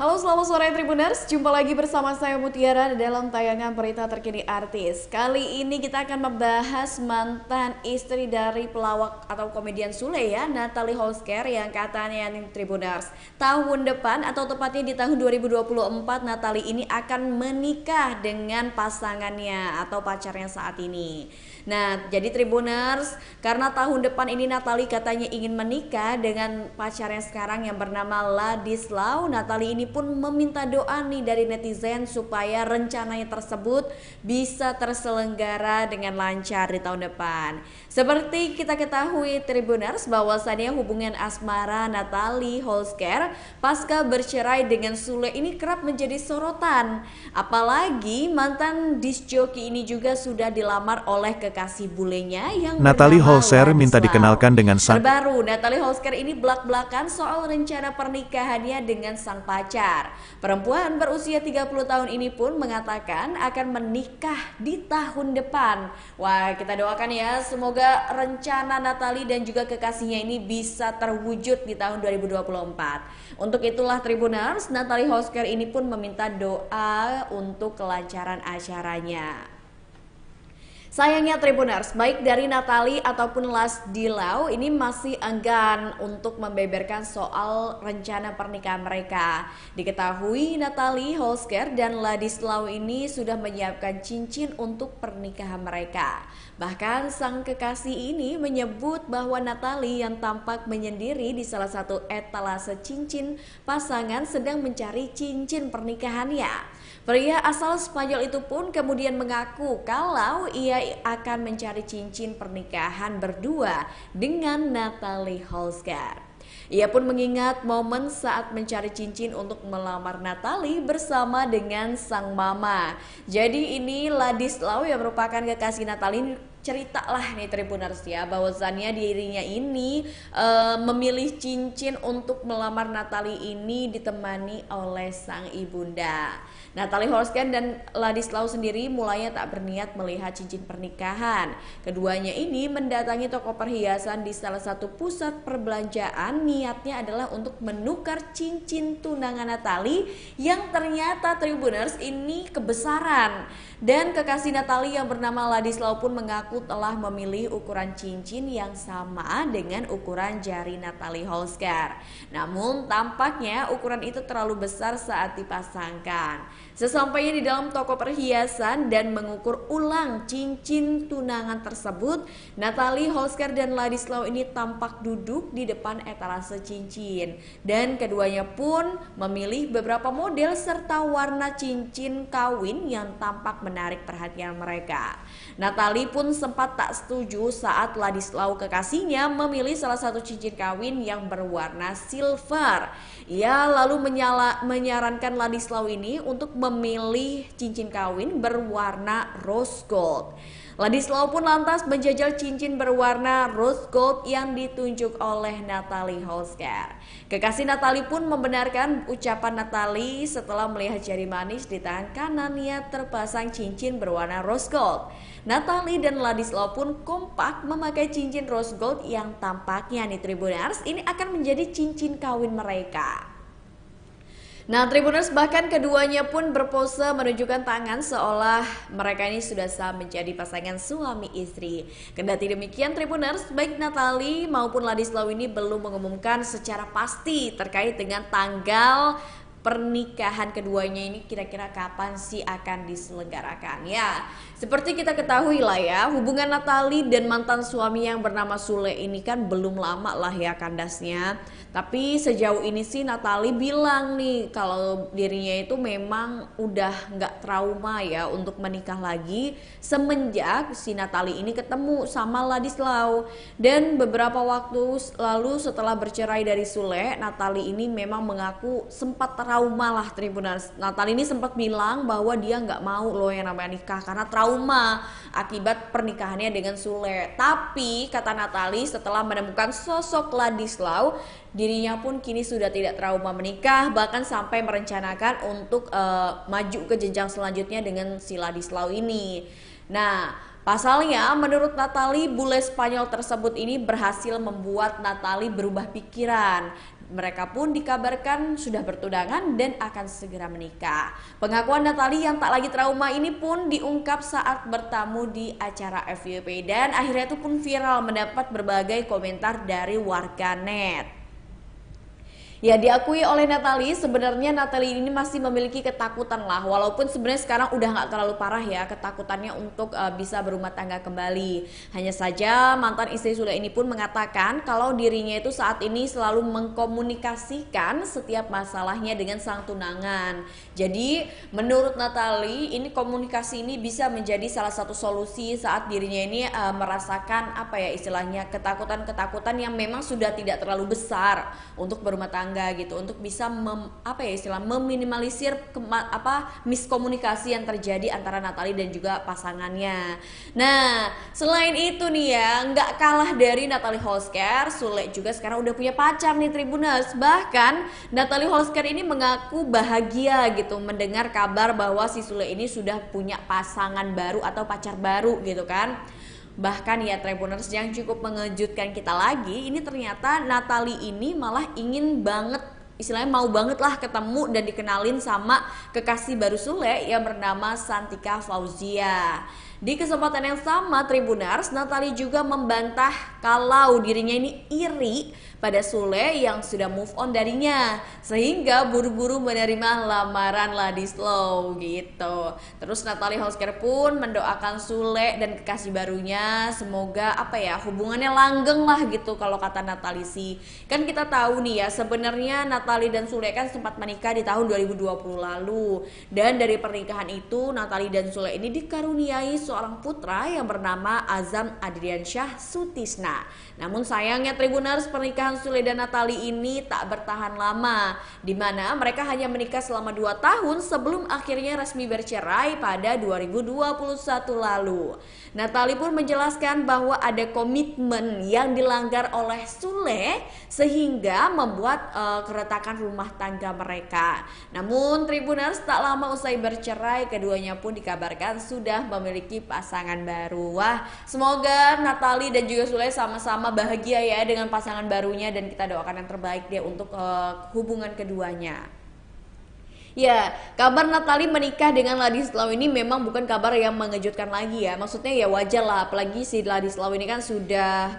Halo, selamat sore Tribuners. Jumpa lagi bersama saya Mutiara dalam tayangan berita terkini artis. Kali ini kita akan membahas mantan istri dari pelawak atau komedian Sule ya, Natalie Holscher, yang katanya nih Tribuners, tahun depan atau tepatnya di tahun 2024 Natalie ini akan menikah dengan pasangannya atau pacarnya saat ini. Nah, jadi Tribuners, karena tahun depan ini Natalie katanya ingin menikah dengan pacarnya sekarang yang bernama Ladislau. Natalie ini pun meminta doa nih dari netizen supaya rencananya tersebut bisa terselenggara dengan lancar di tahun depan. Seperti kita ketahui Tribuners, bahwasannya hubungan asmara Natalie Holscher pasca bercerai dengan Sule ini kerap menjadi sorotan. Apalagi mantan disc jockey ini juga sudah dilamar oleh kekasih bulenya yang Natalie bernama Holscher minta Ladislau. dikenalkan dengan sang Terbaru, Natalie Holscher ini belak-belakan soal rencana pernikahannya dengan sang pacar. Perempuan berusia 30 tahun ini pun mengatakan akan menikah di tahun depan. Wah, kita doakan ya, semoga rencana Natalie dan juga kekasihnya ini bisa terwujud di tahun 2024. Untuk itulah Tribuners, Natalie Holscher ini pun meminta doa untuk kelancaran acaranya. Sayangnya Tribuners, baik dari Natalie ataupun Ladislau ini masih enggan untuk membeberkan soal rencana pernikahan mereka. Diketahui Natalie Holscher dan Ladislau ini sudah menyiapkan cincin untuk pernikahan mereka. Bahkan sang kekasih ini menyebut bahwa Natalie yang tampak menyendiri di salah satu etalase cincin pasangan sedang mencari cincin pernikahannya. Pria asal Spanyol itu pun kemudian mengaku kalau ia akan mencari cincin pernikahan berdua dengan Natalie Holscher. Ia pun mengingat momen saat mencari cincin untuk melamar Natalie bersama dengan sang mama. Jadi ini Ladislau yang merupakan kekasih Natalie ceritalah nih Tribuners ya, bahwasannya dirinya ini memilih cincin untuk melamar Natalie ini ditemani oleh sang ibunda. Natalie Holscher dan Ladislau sendiri mulanya tak berniat melihat cincin pernikahan. Keduanya ini mendatangi toko perhiasan di salah satu pusat perbelanjaan. Niatnya adalah untuk menukar cincin tunangan Natalie yang ternyata Tribuners ini kebesaran. Dan kekasih Natalie yang bernama Ladislau pun mengaku telah memilih ukuran cincin yang sama dengan ukuran jari Natalie Holscher. Namun tampaknya ukuran itu terlalu besar saat dipasangkan. Sesampainya di dalam toko perhiasan dan mengukur ulang cincin tunangan tersebut, Natalie Holscher dan Ladislau ini tampak duduk di depan etalase cincin. Dan keduanya pun memilih beberapa model serta warna cincin kawin yang tampak menarik perhatian mereka. Natalie pun sempat tak setuju saat Ladislau kekasihnya memilih salah satu cincin kawin yang berwarna silver. Ia lalu menyarankan Ladislau ini untuk memilih cincin kawin berwarna rose gold. Ladislau pun lantas menjajal cincin berwarna rose gold yang ditunjuk oleh Natalie Holscher. Kekasih Natalie pun membenarkan ucapan Natalie setelah melihat jari manis di tangan kanannya terpasang cincin berwarna rose gold. Natalie dan Ladislau pun kompak memakai cincin rose gold yang tampaknya nih Tribuners ini akan menjadi cincin kawin mereka. Nah Tribuners, bahkan keduanya pun berpose menunjukkan tangan seolah mereka ini sudah sah menjadi pasangan suami istri. Kendati demikian Tribuners, baik Natalie maupun Ladislau ini belum mengumumkan secara pasti terkait dengan tanggal pernikahan keduanya ini kira-kira kapan sih akan diselenggarakan ya. Seperti kita ketahui lah ya, hubungan Natalie dan mantan suami yang bernama Sule ini kan belum lama lah ya kandasnya. Tapi sejauh ini sih Natalie bilang nih kalau dirinya itu memang udah nggak trauma ya untuk menikah lagi semenjak si Natalie ini ketemu sama Ladislau. Dan beberapa waktu lalu setelah bercerai dari Sule, Natalie ini memang mengaku sempat trauma lah Tribuners. Natalie ini sempat bilang bahwa dia nggak mau loh yang namanya nikah karena trauma akibat pernikahannya dengan Sule. Tapi kata Natalie setelah menemukan sosok Ladislau, dirinya pun kini sudah tidak trauma menikah, bahkan sampai merencanakan untuk maju ke jenjang selanjutnya dengan si Ladislau ini. Nah, pasalnya menurut Natalie, bule Spanyol tersebut ini berhasil membuat Natalie berubah pikiran. Mereka pun dikabarkan sudah bertunangan dan akan segera menikah. Pengakuan Natalie yang tak lagi trauma ini pun diungkap saat bertamu di acara FYP dan akhirnya itu pun viral mendapat berbagai komentar dari warganet. Ya, diakui oleh Natalie, sebenarnya Natalie ini masih memiliki ketakutan lah, walaupun sebenarnya sekarang udah nggak terlalu parah ya ketakutannya untuk bisa berumah tangga kembali. Hanya saja mantan istri Sule ini pun mengatakan kalau dirinya itu saat ini selalu mengkomunikasikan setiap masalahnya dengan sang tunangan. Jadi menurut Natalie ini komunikasi ini bisa menjadi salah satu solusi saat dirinya ini merasakan apa ya istilahnya ketakutan-ketakutan yang memang sudah tidak terlalu besar untuk berumah tangga gitu, untuk bisa meminimalisir miskomunikasi yang terjadi antara Natalie dan juga pasangannya. Nah, selain itu nih ya, nggak kalah dari Natalie Holsker, Sule juga sekarang udah punya pacar nih Tribuners. Bahkan Natalie Holsker ini mengaku bahagia gitu mendengar kabar bahwa si Sule ini sudah punya pasangan baru atau pacar baru gitu kan. Bahkan ya Tribuners, yang cukup mengejutkan kita lagi, ini ternyata Natalie ini malah ingin banget, istilahnya mau banget lah ketemu dan dikenalin sama kekasih baru Sule yang bernama Santika Fauzia. Di kesempatan yang sama Tribuners, Natalie juga membantah kalau dirinya ini iri pada Sule yang sudah move on darinya, sehingga buru-buru menerima lamaran Ladislaw gitu. Terus Natalie Holsker pun mendoakan Sule dan kekasih barunya semoga hubungannya langgeng lah gitu kalau kata Natalie sih. Kan kita tahu nih ya, sebenarnya Natalie dan Sule kan sempat menikah di tahun 2020 lalu, dan dari pernikahan itu Natalie dan Sule ini dikaruniai seorang putra yang bernama Azam Adriansyah Sutisna. Namun sayangnya Tribuners, pernikahan Sule dan Natalie ini tak bertahan lama, di mana mereka hanya menikah selama 2 tahun sebelum akhirnya resmi bercerai pada 2021 lalu. Natalie pun menjelaskan bahwa ada komitmen yang dilanggar oleh Sule sehingga membuat keretakan rumah tangga mereka. Namun Tribuners, tak lama usai bercerai, keduanya pun dikabarkan sudah memiliki pasangan baru. Wah, semoga Natalie dan juga Sule sama-sama bahagia ya dengan pasangan barunya, dan kita doakan yang terbaik deh untuk hubungan keduanya. Ya, kabar Natalie menikah dengan Ladislaw ini memang bukan kabar yang mengejutkan lagi ya. Maksudnya ya wajar lah, apalagi si Ladislaw ini kan sudah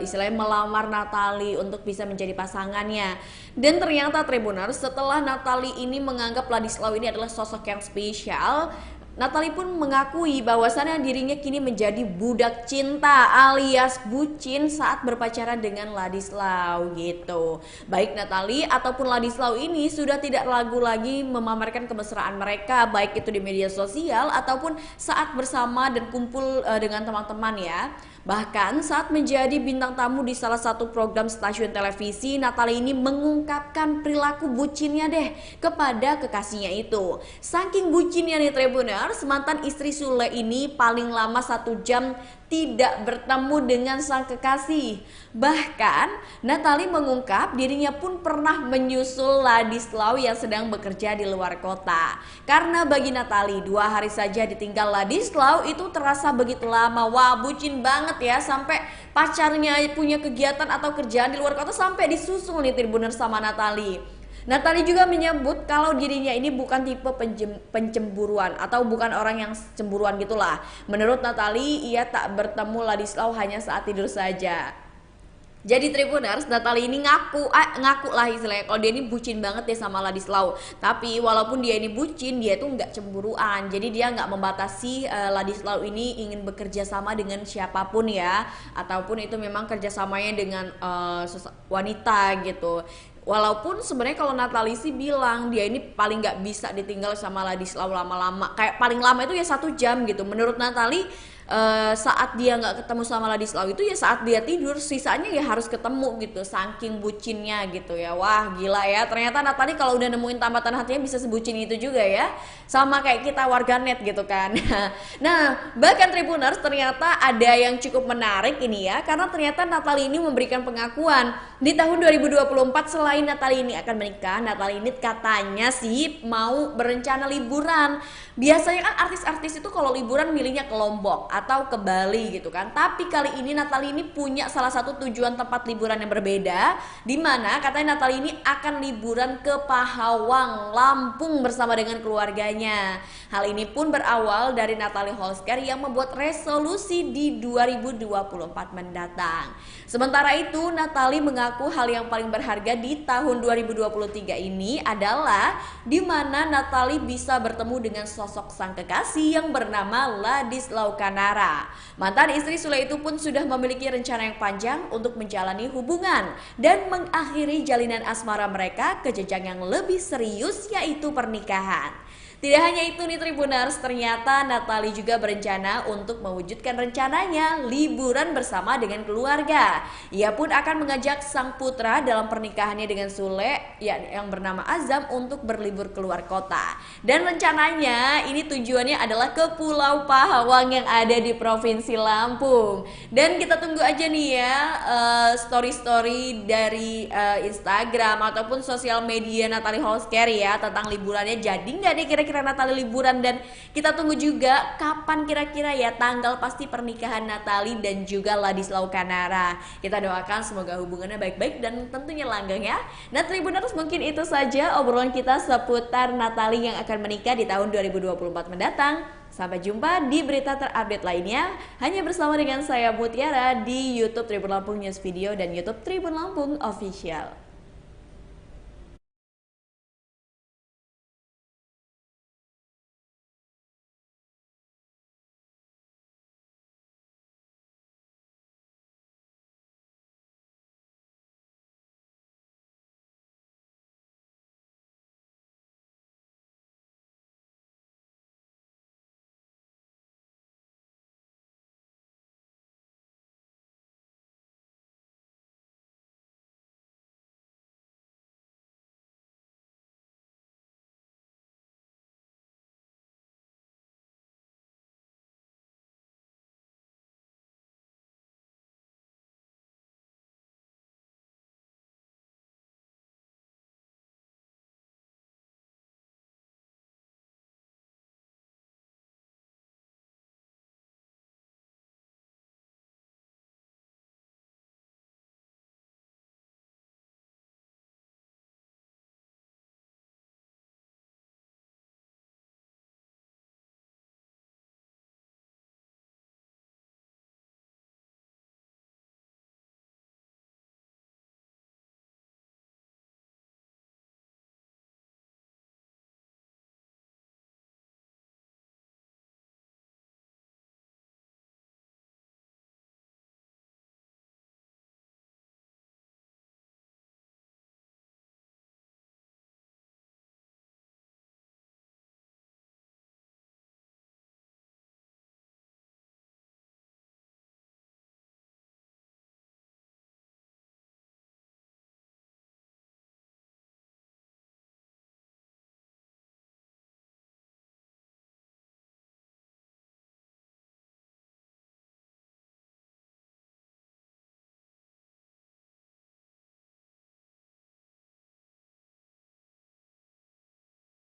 istilahnya melamar Natalie untuk bisa menjadi pasangannya. Dan ternyata Tribuners, setelah Natalie ini menganggap Ladislaw ini adalah sosok yang spesial, Natalie pun mengakui bahwasannya dirinya kini menjadi budak cinta alias bucin saat berpacaran dengan Ladislaw gitu. Baik Natalie ataupun Ladislaw ini sudah tidak ragu lagi memamerkan kemesraan mereka, baik itu di media sosial ataupun saat bersama dan kumpul dengan teman-teman ya. Bahkan saat menjadi bintang tamu di salah satu program stasiun televisi, Natalie ini mengungkapkan perilaku bucinnya deh kepada kekasihnya itu. Saking bucinnya nih Tribuners, mantan istri Sule ini paling lama 1 jam tidak bertemu dengan sang kekasih. Bahkan Natalie mengungkap dirinya pun pernah menyusul Ladislaw yang sedang bekerja di luar kota. Karena bagi Natalie 2 hari saja ditinggal Ladislaw itu terasa begitu lama. Wah, bucin banget ya, sampai pacarnya punya kegiatan atau kerjaan di luar kota sampai disusul nih Tribuners sama Natalie. Natalie juga menyebut kalau dirinya ini bukan tipe pencemburuan atau bukan orang yang cemburuan gitulah. Menurut Natalie, ia tak bertemu Ladislaw hanya saat tidur saja. Jadi Tribuners, Natalie ini ngaku lah istilahnya kalau dia ini bucin banget ya sama Ladislaw. Tapi walaupun dia ini bucin, dia tuh nggak cemburuan. Jadi dia nggak membatasi Ladislaw ini ingin bekerja sama dengan siapapun ya, ataupun itu memang kerjasamanya dengan wanita gitu. Walaupun sebenarnya kalau Natalie sih bilang dia ini paling nggak bisa ditinggal sama Ladislaw lama-lama, kayak paling lama itu ya 1 jam gitu. Menurut Natalie saat dia nggak ketemu sama Ladislaw itu ya saat dia tidur, sisanya ya harus ketemu gitu, saking bucinnya gitu ya. Wah gila ya, ternyata Natalie kalau udah nemuin tambatan hatinya bisa sebucin itu juga ya, sama kayak kita warganet gitu kan. Nah bahkan Tribuners, ternyata ada yang cukup menarik ini ya, karena ternyata Natalie ini memberikan pengakuan Di tahun 2024 selain Natalie ini akan menikah, Natalie ini katanya sih mau berencana liburan. Biasanya kan artis-artis itu kalau liburan milihnya ke Lombok atau ke Bali gitu kan. Tapi kali ini Natalie ini punya salah satu tujuan tempat liburan yang berbeda, di mana katanya Natalie ini akan liburan ke Pahawang, Lampung bersama dengan keluarganya. Hal ini pun berawal dari Natalie Holsker yang membuat resolusi di 2024 mendatang. Sementara itu, Natalie mengaku hal yang paling berharga di tahun 2023 ini adalah di mana Natalie bisa bertemu dengan sosok sang kekasih yang bernama Ladislau Kanara. Mantan istri Sule itu pun sudah memiliki rencana yang panjang untuk menjalani hubungan dan mengakhiri jalinan asmara mereka ke jenjang yang lebih serius, yaitu pernikahan. Tidak hanya itu nih Tribuners, ternyata Natalie juga berencana untuk mewujudkan rencananya liburan bersama dengan keluarga. Ia pun akan mengajak sang putra dalam pernikahannya dengan Sule yang bernama Azam untuk berlibur keluar kota. Dan rencananya ini tujuannya adalah ke Pulau Pahawang yang ada di Provinsi Lampung. Dan kita tunggu aja nih ya story-story dari Instagram ataupun sosial media Natalie Holsker ya tentang liburannya. Jadi nggak deh kira-kira Natalie liburan, dan kita tunggu juga kapan kira-kira ya tanggal pasti pernikahan Natalie dan juga Ladislau Kanara. Kita doakan semoga hubungannya baik-baik dan tentunya langgeng ya. Nah Tribuners, mungkin itu saja obrolan kita seputar Natalie yang akan menikah di tahun 2024 mendatang. Sampai jumpa di berita terupdate lainnya hanya bersama dengan saya Mutiara di YouTube Tribun Lampung News Video dan YouTube Tribun Lampung Official.